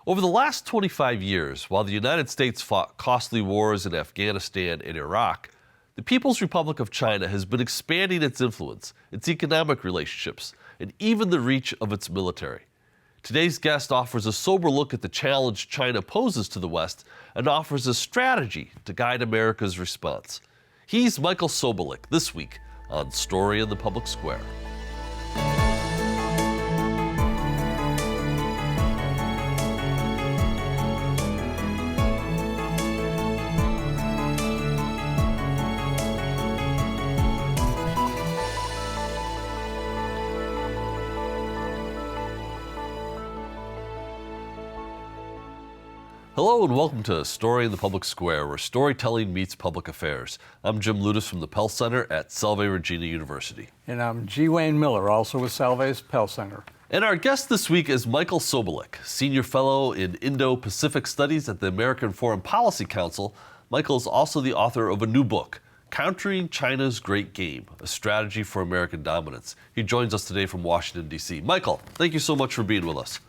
Over the last 25 years, while the United States fought costly wars in Afghanistan and Iraq, the People's Republic of China has been expanding its influence, its economic relationships, and even the reach of its military. Today's guest offers a sober look at the challenge China poses to the West and offers a strategy to guide America's response. He's Michael Sobolik, this week on Story in the Public Square. Hello and welcome to Story in the Public Square, where storytelling meets public affairs. I'm Jim Ludis from the Pell Center at Salve Regina University. And I'm G. Wayne Miller, also with Salve's Pell Center. And our guest this week is Michael Sobolik, Senior Fellow in Indo-Pacific Studies at the American Foreign Policy Council. Michael is also the author of a new book, Countering China's Great Game, a Strategy for American Dominance. He joins us today from Washington, D.C. Michael, thank you so much for being with us.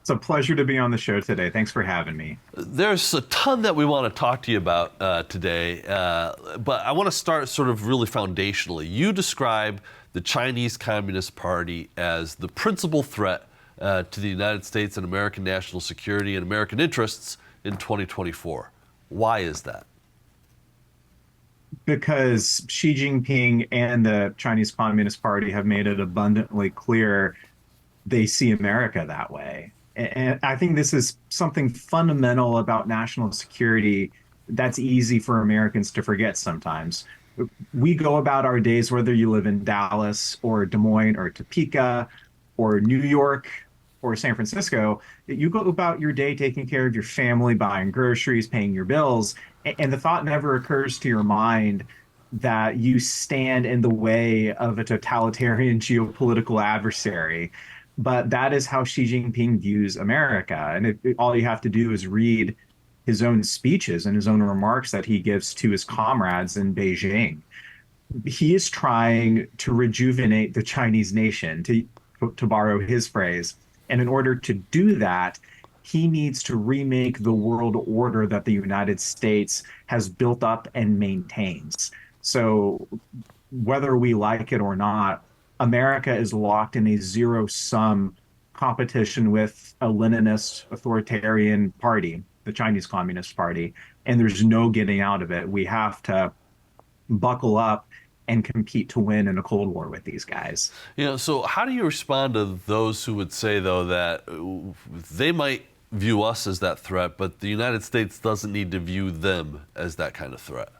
It's a pleasure to be on the show today. Thanks for having me. There's a ton that we want to talk to you about today, but I want to start sort of really foundationally. You describe the Chinese Communist Party as the principal threat to the United States and American national security and American interests in 2024. Why is that? Because Xi Jinping and the Chinese Communist Party have made it abundantly clear they see America that way. And I think this is something fundamental about national security that's easy for Americans to forget sometimes. We go about our days, whether you live in Dallas or Des Moines or Topeka or New York or San Francisco, you go about your day taking care of your family, buying groceries, paying your bills, and the thought never occurs to your mind that you stand in the way of a totalitarian geopolitical adversary. But that is how Xi Jinping views America. And all you have to do is read his own speeches and his own remarks that he gives to his comrades in Beijing. He is trying to rejuvenate the Chinese nation, to borrow his phrase. And in order to do that, he needs to remake the world order that the United States has built up and maintains. So whether we like it or not, America is locked in a zero-sum competition with a Leninist authoritarian party, the Chinese Communist Party, and there's no getting out of it. We have to buckle up and compete to win in a Cold War with these guys. So how do you respond to those who would say, though, that they might view us as that threat, but the United States doesn't need to view them as that kind of threat?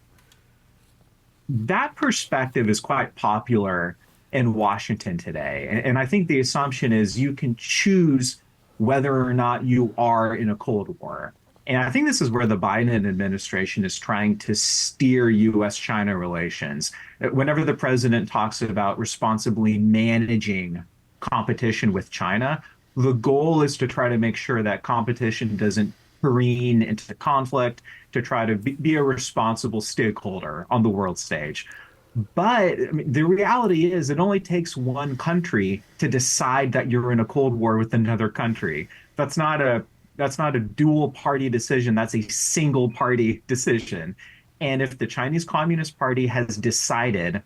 That perspective is quite popular in Washington today. And I think the assumption is you can choose whether or not you are in a Cold War. And I think this is where the Biden administration is trying to steer U.S. China relations. Whenever the president talks about responsibly managing competition with China, the goal is to try to make sure that competition doesn't careen into conflict, to try to be a responsible stakeholder on the world stage. But I mean, the reality is it only takes one country to decide that you're in a Cold War with another country. That's not a dual party decision. That's a single party decision. And if the Chinese Communist Party has decided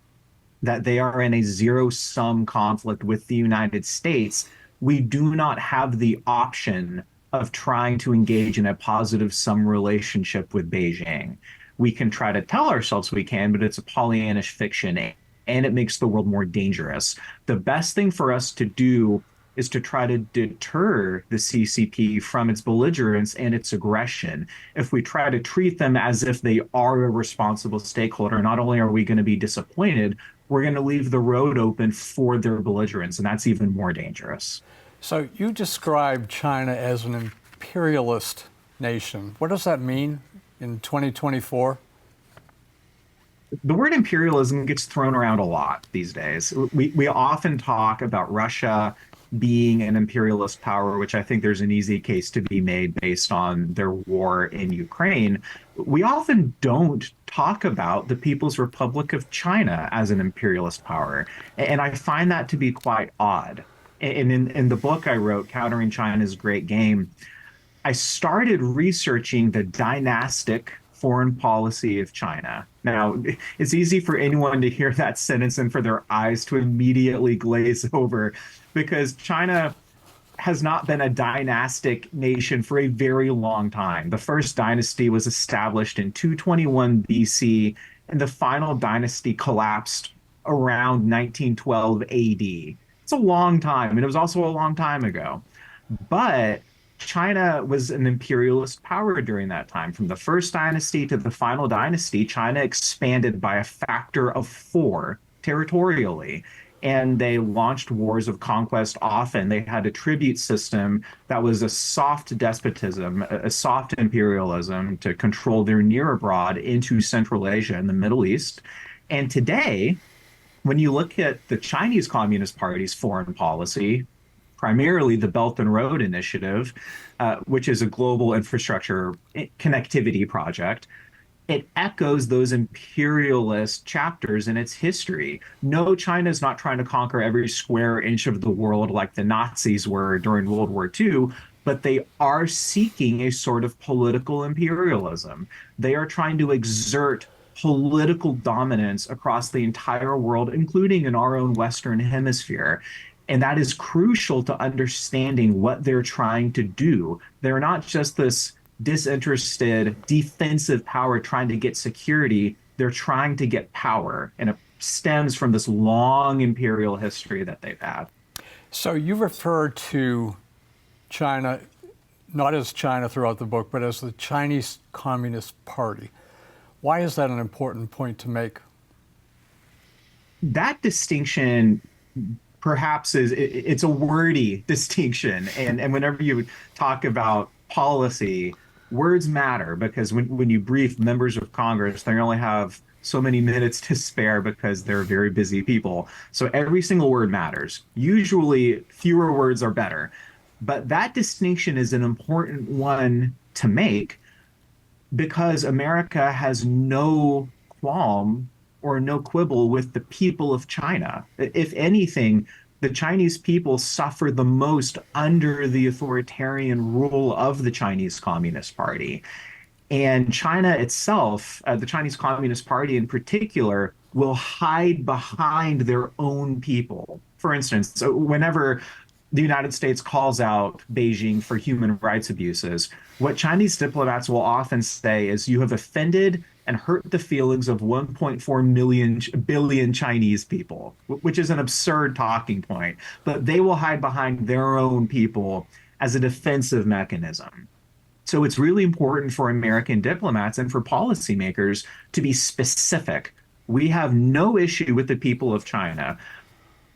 that they are in a zero-sum conflict with the United States, we do not have the option of trying to engage in a positive-sum relationship with Beijing. We can try to tell ourselves we can, but it's a Pollyannish fiction, and it makes the world more dangerous. The best thing for us to do is to try to deter the CCP from its belligerence and its aggression. If we try to treat them as if they are a responsible stakeholder, not only are we going to be disappointed, we're going to leave the road open for their belligerence, and that's even more dangerous. So you describe China as an imperialist nation. What does that mean in 2024? The word imperialism gets thrown around a lot these days. We often talk about Russia being an imperialist power, which I think there's an easy case to be made based on their war in Ukraine. We often don't talk about the People's Republic of China as an imperialist power. And I find that to be quite odd. And in the book I wrote, Countering China's Great Game, I started researching the dynastic foreign policy of China. Now, it's easy for anyone to hear that sentence and for their eyes to immediately glaze over because China has not been a dynastic nation for a very long time. The first dynasty was established in 221 BC, and the final dynasty collapsed around 1912 AD. It's a long time, and it was also a long time ago. But China was an imperialist power during that time. From the first dynasty to the final dynasty, China expanded by a factor of four territorially. And they launched wars of conquest often. They had a tribute system that was a soft despotism, a soft imperialism to control their near abroad into Central Asia and the Middle East. And today, when you look at the Chinese Communist Party's foreign policy, primarily the Belt and Road Initiative, which is a global infrastructure connectivity project, it echoes those imperialist chapters in its history. No, China is not trying to conquer every square inch of the world like the Nazis were during World War II, but they are seeking a sort of political imperialism. They are trying to exert political dominance across the entire world, including in our own Western hemisphere. And that is crucial to understanding what they're trying to do. They're not just this disinterested defensive power trying to get security. They're trying to get power. And it stems from this long imperial history that they've had. So you refer to China, not as China throughout the book, but as the Chinese Communist Party. Why is that an important point to make? That distinction perhaps it's a wordy distinction. And whenever you talk about policy, words matter because when you brief members of Congress, they only have so many minutes to spare because they're very busy people. So every single word matters. Usually fewer words are better. But that distinction is an important one to make because America has no qualm or no quibble with the people of China. If anything, the Chinese people suffer the most under the authoritarian rule of the Chinese Communist Party. And China itself, the Chinese Communist Party in particular, will hide behind their own people. For instance, whenever the United States calls out Beijing for human rights abuses, what Chinese diplomats will often say is, you have offended and hurt the feelings of 1.4 billion Chinese people, which is an absurd talking point. But they will hide behind their own people as a defensive mechanism. So it's really important for American diplomats and for policymakers to be specific. We have no issue with the people of China.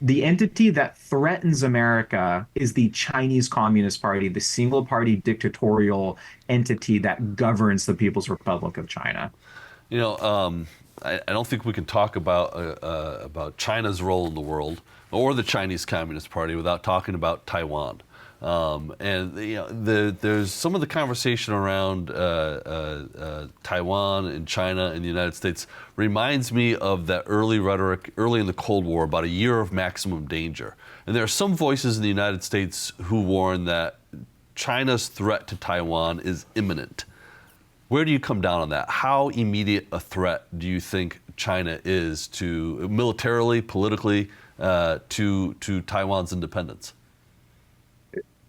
The entity that threatens America is the Chinese Communist Party, the single party dictatorial entity that governs the People's Republic of China. You know, I don't think we can talk about China's role in the world or the Chinese Communist Party without talking about Taiwan. And you know, there's some of the conversation around Taiwan and China and the United States reminds me of that early rhetoric early in the Cold War about a year of maximum danger. And there are some voices in the United States who warn that China's threat to Taiwan is imminent. Where do you come down on that? How immediate a threat do you think China is to militarily, politically, to Taiwan's independence?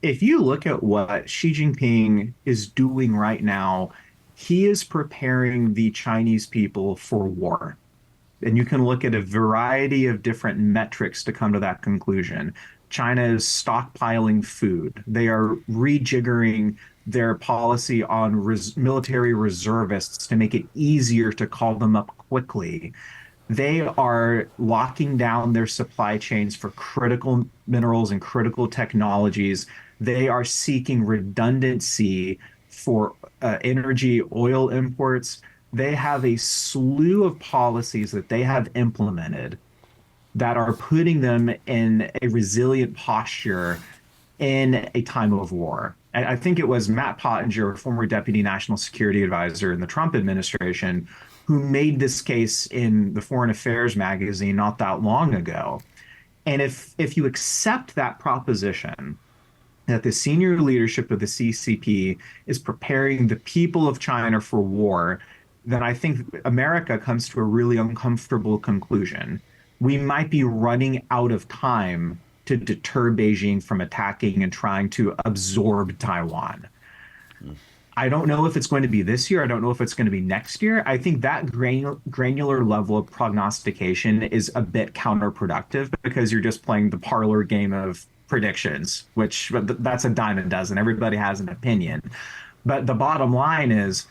If you look at what Xi Jinping is doing right now, he is preparing the Chinese people for war. And you can look at a variety of different metrics to come to that conclusion. China is stockpiling food. They are rejiggering their policy on military reservists to make it easier to call them up quickly. They are locking down their supply chains for critical minerals and critical technologies. They are seeking redundancy for energy, oil imports. They have a slew of policies that they have implemented that are putting them in a resilient posture in a time of war. I think it was Matt Pottinger, former deputy national security advisor in the Trump administration, who made this case in the Foreign Affairs magazine not that long ago. And if you accept that proposition, that the senior leadership of the CCP is preparing the people of China for war, then I think America comes to a really uncomfortable conclusion. We might be running out of time to deter Beijing from attacking and trying to absorb Taiwan. I don't know if it's going to be this year. I don't know if it's going to be next year. I think that granular level of prognostication is a bit counterproductive because you're just playing the parlor game of predictions, which that's a dime a dozen. Everybody has an opinion. But the bottom line is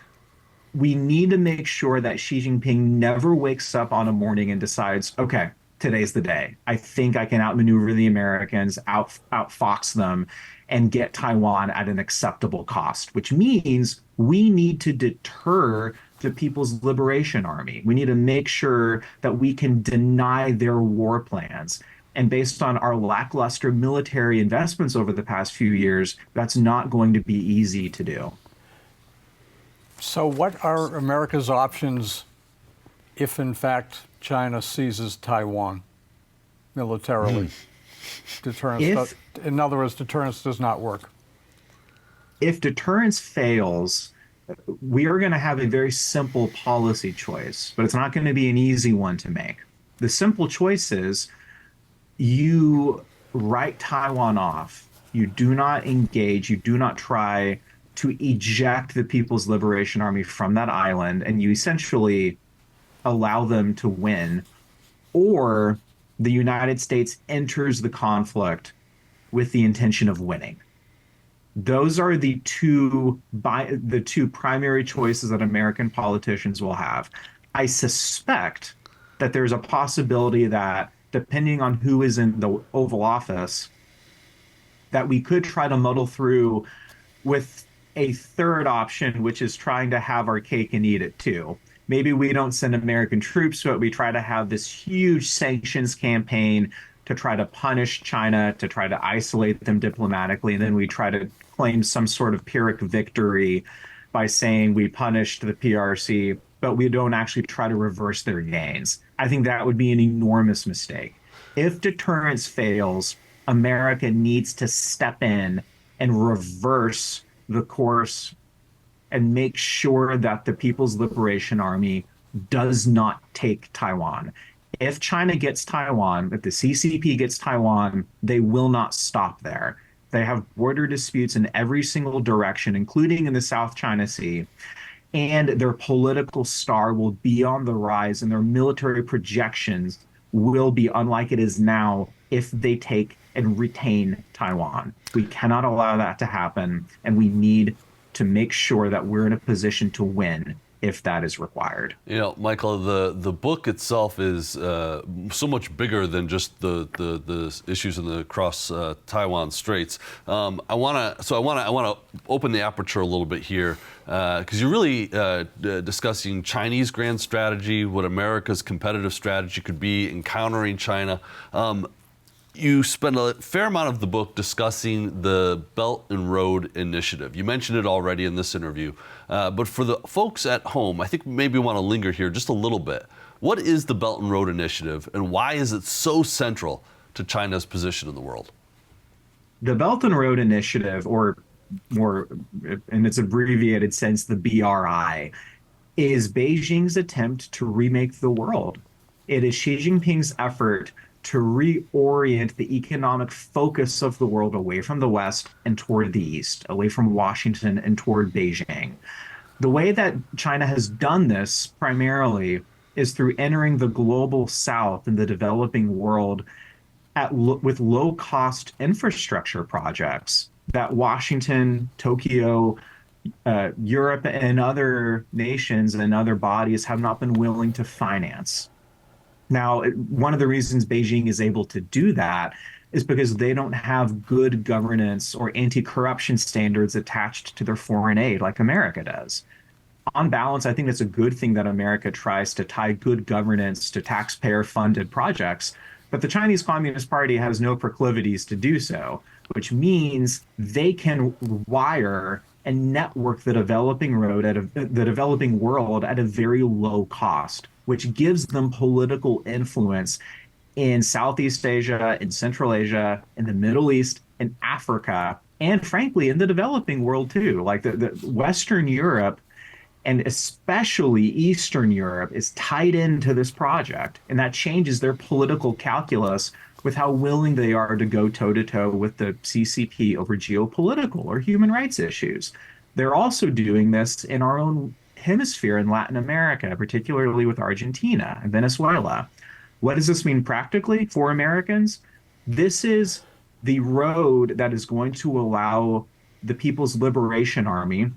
we need to make sure that Xi Jinping never wakes up on a morning and decides, okay, today's the day. I think I can outmaneuver the Americans, outfox them, and get Taiwan at an acceptable cost, which means we need to deter the People's Liberation Army. We need to make sure that we can deny their war plans. And based on our lackluster military investments over the past few years, that's not going to be easy to do. So what are America's options if, in fact, China seizes Taiwan militarily? In other words, deterrence does not work. If deterrence fails, we are going to have a very simple policy choice, but it's not going to be an easy one to make. The simple choice is you write Taiwan off. You do not engage. You do not try to eject the People's Liberation Army from that island, and you essentially allow them to win, or the United States enters the conflict with the intention of winning. Those are the two primary choices that American politicians will have. I suspect that there's a possibility that, depending on who is in the Oval Office, that we could try to muddle through with a third option, which is trying to have our cake and eat it too. Maybe we don't send American troops, but we try to have this huge sanctions campaign to try to punish China, to try to isolate them diplomatically, and then we try to claim some sort of Pyrrhic victory by saying we punished the PRC, but we don't actually try to reverse their gains. I think that would be an enormous mistake. If deterrence fails, America needs to step in and reverse the course and make sure that the People's Liberation Army does not take Taiwan. If China gets Taiwan, if the CCP gets Taiwan, they will not stop there. They have border disputes in every single direction, including in the South China Sea. And their political star will be on the rise, and their military projections will be unlike it is now if they take and retain Taiwan. We cannot allow that to happen, and we need to make sure that we're in a position to win if that is required. You know, Michael, the book itself is so much bigger than just the issues in the cross Taiwan Straits. I want to open the aperture a little bit here because you're really discussing Chinese grand strategy, what America's competitive strategy could be in countering China. You spend a fair amount of the book discussing the Belt and Road Initiative. You mentioned it already in this interview, but for the folks at home, I think maybe we want to linger here just a little bit. What is the Belt and Road Initiative, and why is it so central to China's position in the world? The Belt and Road Initiative, or more in its abbreviated sense, the BRI, is Beijing's attempt to remake the world. It is Xi Jinping's effort to reorient the economic focus of the world away from the West and toward the East, away from Washington and toward Beijing. The way that China has done this primarily is through entering the global South and the developing world with low-cost infrastructure projects that Washington, Tokyo, Europe, and other nations and other bodies have not been willing to finance. Now, one of the reasons Beijing is able to do that is because they don't have good governance or anti-corruption standards attached to their foreign aid like America does. On balance, I think it's a good thing that America tries to tie good governance to taxpayer-funded projects, but the Chinese Communist Party has no proclivities to do so, which means they can wire and network the developing world at a very low cost, which gives them political influence in Southeast Asia, in Central Asia, in the Middle East, in Africa, and frankly, in the developing world too. Like the Western Europe and especially Eastern Europe is tied into this project, and that changes their political calculus with how willing they are to go toe to toe with the CCP over geopolitical or human rights issues. They're also doing this in our own hemisphere in Latin America, particularly with Argentina and Venezuela. What does this mean practically for Americans? This is the road that is going to allow the People's Liberation Army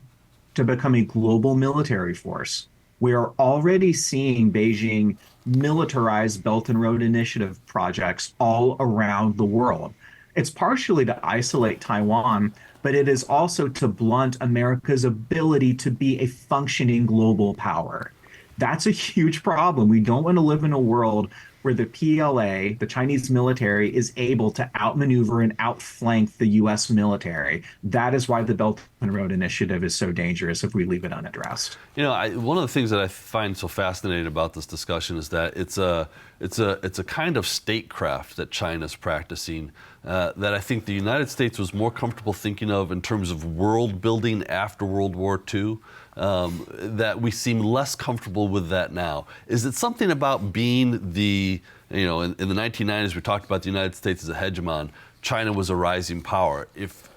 to become a global military force. We are already seeing Beijing militarize Belt and Road Initiative projects all around the world. It's partially to isolate Taiwan, but it is also to blunt America's ability to be a functioning global power. That's a huge problem. We don't want to live in a world where the PLA, the Chinese military, is able to outmaneuver and outflank the US military. That is why the Belt and Road Initiative is so dangerous if we leave it unaddressed. You know, one of the things that I find so fascinating about this discussion is that it's a kind of statecraft that China's practicing that I think the United States was more comfortable thinking of in terms of world building after World War II. That we seem less comfortable with that now. Is it something about being the, you know, in the 1990s we talked about the United States as a hegemon, China was a rising power.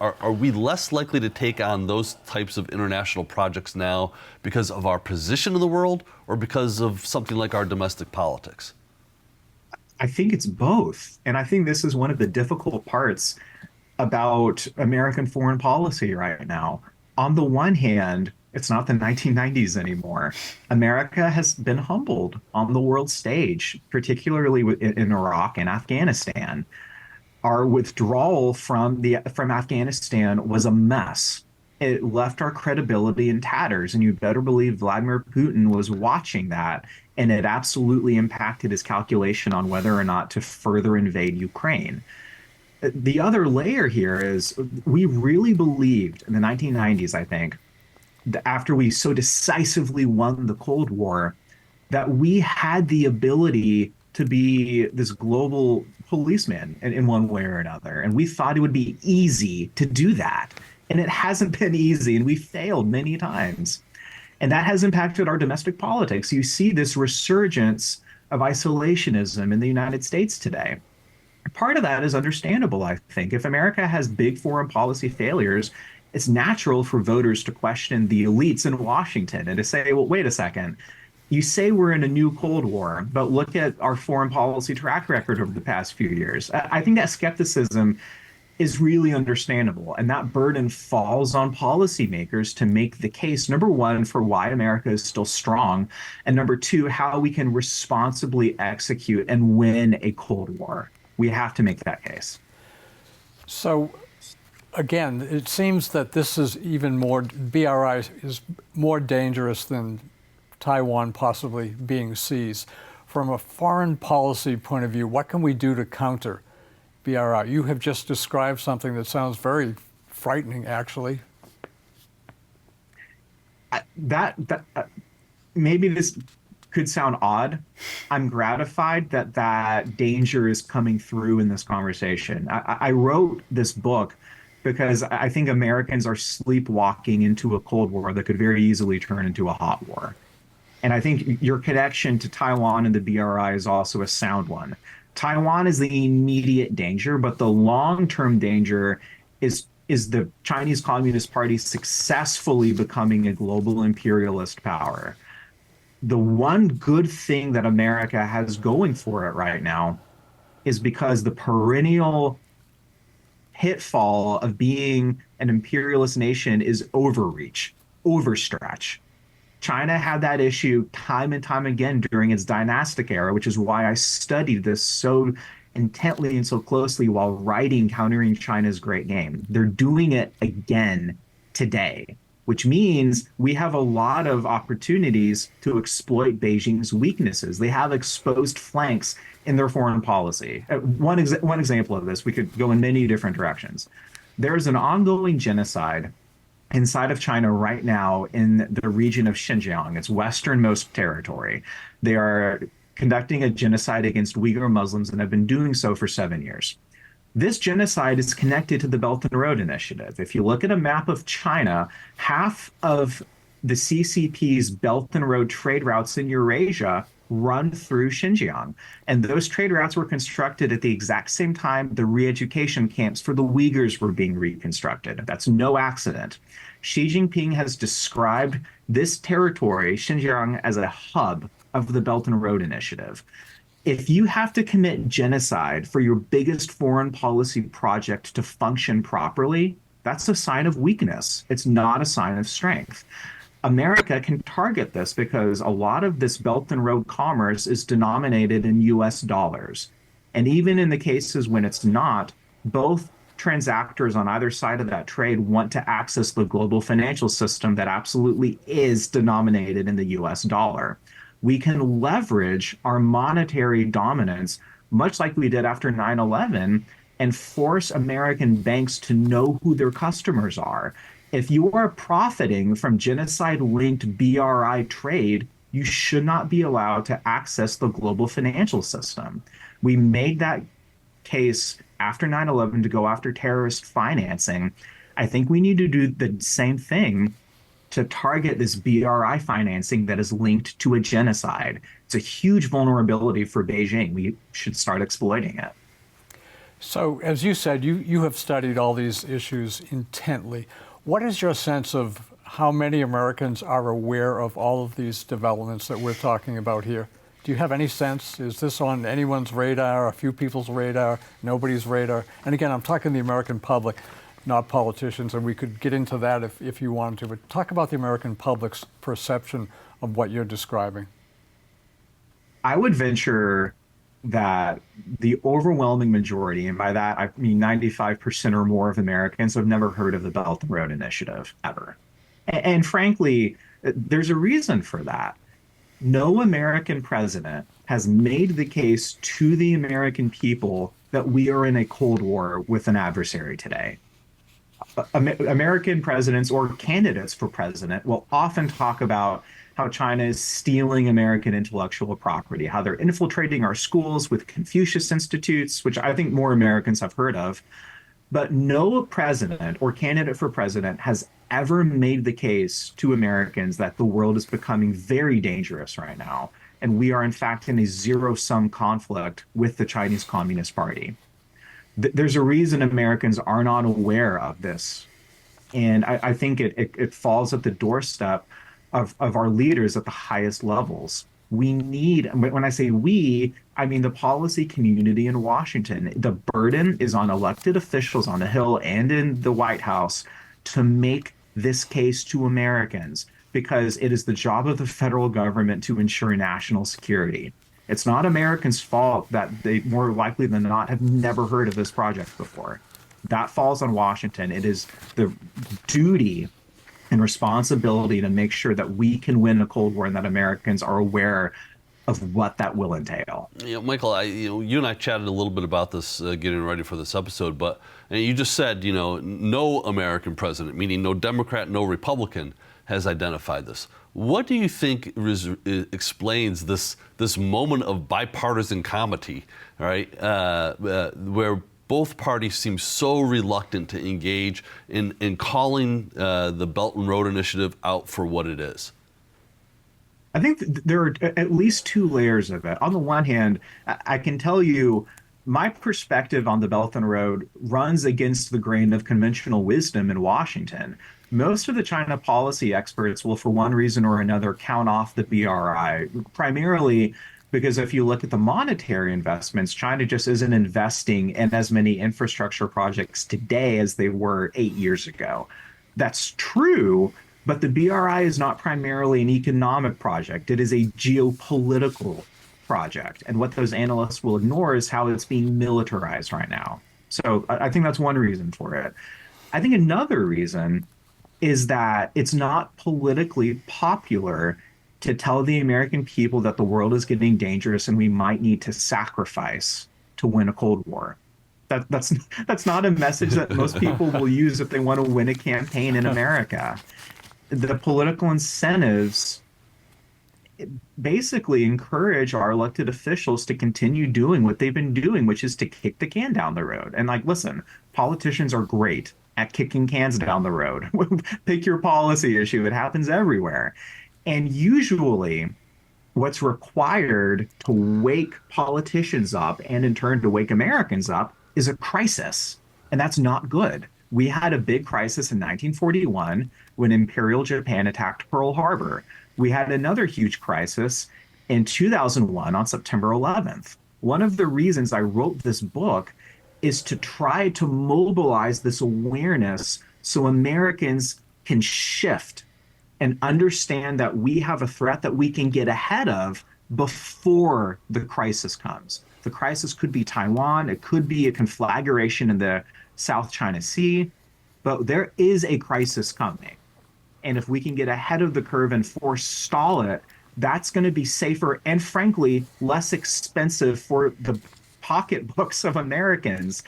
Are we less likely to take on those types of international projects now because of our position in the world or because of something like our domestic politics? I think it's both. And I think this is one of the difficult parts about American foreign policy right now. On the one hand, it's not the 1990s anymore. America has been humbled on the world stage, particularly in Iraq and Afghanistan. Our withdrawal from Afghanistan was a mess. It left our credibility in tatters, and you better believe Vladimir Putin was watching that, and it absolutely impacted his calculation on whether or not to further invade Ukraine. The other layer here is we really believed in the 1990s, I think, after we so decisively won the Cold War, that we had the ability to be this global policeman in one way or another. And we thought it would be easy to do that. And it hasn't been easy, and we failed many times. And that has impacted our domestic politics. You see this resurgence of isolationism in the United States today. Part of that is understandable, I think. If America has big foreign policy failures, it's natural for voters to question the elites in Washington and to say, well, wait a second. You say we're in a new Cold War, but look at our foreign policy track record over the past few years. I think that skepticism is really understandable. And that burden falls on policymakers to make the case, number one, for why America is still strong, and number two, how we can responsibly execute and win a Cold War. We have to make that case. So, again, it seems that this is even more, BRI is more dangerous than Taiwan possibly being seized. From a foreign policy point of view, what can we do to counter BRI? You have just described something that sounds very frightening, actually. Maybe this could sound odd. I'm gratified that that danger is coming through in this conversation. I wrote this book because I think Americans are sleepwalking into a Cold War that could very easily turn into a hot war. And I think your connection to Taiwan and the BRI is also a sound one. Taiwan is the immediate danger, but the long-term danger is the Chinese Communist Party successfully becoming a global imperialist power. The one good thing that America has going for it right now is because the perennial pitfall of being an imperialist nation is overreach, overstretch. China had that issue time and time again during its dynastic era, which is why I studied this so intently and so closely while writing Countering China's Great Game. They're doing it again today, which means we have a lot of opportunities to exploit Beijing's weaknesses. They have exposed flanks in their foreign policy. One example of this, we could go in many different directions. There's an ongoing genocide inside of China right now in the region of Xinjiang, its westernmost territory. They are conducting a genocide against Uyghur Muslims and have been doing so for 7 years. This genocide is connected to the Belt and Road Initiative. If you look at a map of China, half of the CCP's Belt and Road trade routes in Eurasia run through Xinjiang. And those trade routes were constructed at the exact same time the re-education camps for the Uyghurs were being reconstructed. That's no accident. Xi Jinping has described this territory, Xinjiang, as a hub of the Belt and Road Initiative. If you have to commit genocide for your biggest foreign policy project to function properly, that's a sign of weakness. It's not a sign of strength. America can target this because a lot of this Belt and Road commerce is denominated in US dollars. And even in the cases when it's not, both transactors on either side of that trade want to access the global financial system that absolutely is denominated in the US dollar. We can leverage our monetary dominance, much like we did after 9/11, and force American banks to know who their customers are. If you are profiting from genocide-linked BRI trade, you should not be allowed to access the global financial system. We made that case after 9/11 to go after terrorist financing. I think we need to do the same thing to target this BRI financing that is linked to a genocide. It's a huge vulnerability for Beijing. We should start exploiting it. So, as you said, you have studied all these issues intently. What is your sense of how many Americans are aware of all of these developments that we're talking about here? Do you have any sense? Is this on anyone's radar, a few people's radar, nobody's radar? And again, I'm talking the American public, not politicians, and we could get into that if you wanted to, but talk about the American public's perception of what you're describing. I would venture that the overwhelming majority, and by that I mean 95% or more of Americans, have never heard of the Belt and Road Initiative ever. And frankly, there's a reason for that. No American president has made the case to the American people that we are in a Cold War with an adversary today. American presidents or candidates for president will often talk about how China is stealing American intellectual property, how they're infiltrating our schools with Confucius Institutes, which I think more Americans have heard of. But no president or candidate for president has ever made the case to Americans that the world is becoming very dangerous right now. And we are, in fact, in a zero-sum conflict with the Chinese Communist Party. There's a reason Americans are not aware of this. And I think it falls at the doorstep of our leaders at the highest levels. We need, when I say we, I mean the policy community in Washington. The burden is on elected officials on the Hill and in the White House to make this case to Americans, because it is the job of the federal government to ensure national security. It's not Americans' fault that they, more likely than not, have never heard of this project before. That falls on Washington. It is the duty and responsibility to make sure that we can win a Cold War and that Americans are aware of what that will entail. Michael, you and I chatted a little bit about this getting ready for this episode, but you just said, no American president, meaning no Democrat, no Republican, has identified this. What do you think explains this moment of bipartisan comedy, right, where both parties seem so reluctant to engage in calling the Belt and Road Initiative out for what it is? I think there are at least two layers of it. On the one hand, I can tell you my perspective on the Belt and Road runs against the grain of conventional wisdom in Washington. Most of the China policy experts will, for one reason or another, count off the BRI, primarily because if you look at the monetary investments, China just isn't investing in as many infrastructure projects today as they were 8 years ago. That's true, but the BRI is not primarily an economic project. It is a geopolitical project. And what those analysts will ignore is how it's being militarized right now. So I think that's one reason for it. I think another reason is that it's not politically popular to tell the American people that the world is getting dangerous and we might need to sacrifice to win a Cold War. That's not a message that most people will use if they want to win a campaign in America. The political incentives basically encourage our elected officials to continue doing what they've been doing, which is to kick the can down the road. And like, listen, politicians are great at kicking cans down the road. Pick your policy issue, it happens everywhere. And usually, what's required to wake politicians up and in turn to wake Americans up is a crisis. And that's not good. We had a big crisis in 1941 when Imperial Japan attacked Pearl Harbor. We had another huge crisis in 2001 on September 11th. One of the reasons I wrote this book is to try to mobilize this awareness so Americans can shift and understand that we have a threat that we can get ahead of before the crisis comes. The crisis could be Taiwan, it could be a conflagration in the South China Sea, but there is a crisis coming. And if we can get ahead of the curve and forestall it, that's going to be safer and frankly less expensive for the pocketbooks of Americans.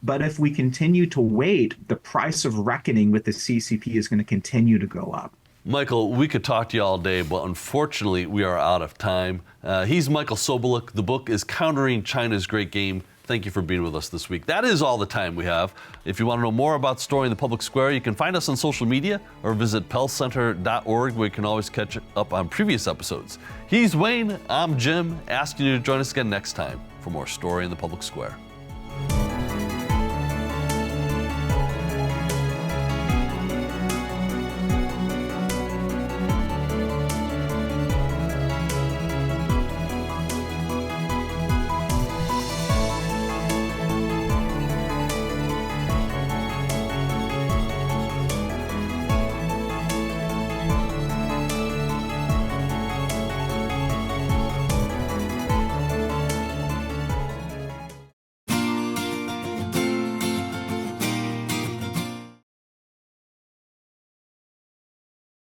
But if we continue to wait, the price of reckoning with the CCP is going to continue to go up. Michael, we could talk to you all day, but unfortunately we are out of time. He's Michael Sobolik. The book is Countering China's Great Game. Thank you for being with us this week. That is all the time we have. If you want to know more about Story in the Public Square, you can find us on social media or visit pellcenter.org, where you can always catch up on previous episodes. He's Wayne, I'm Jim, asking you to join us again next time for more Story in the Public Square.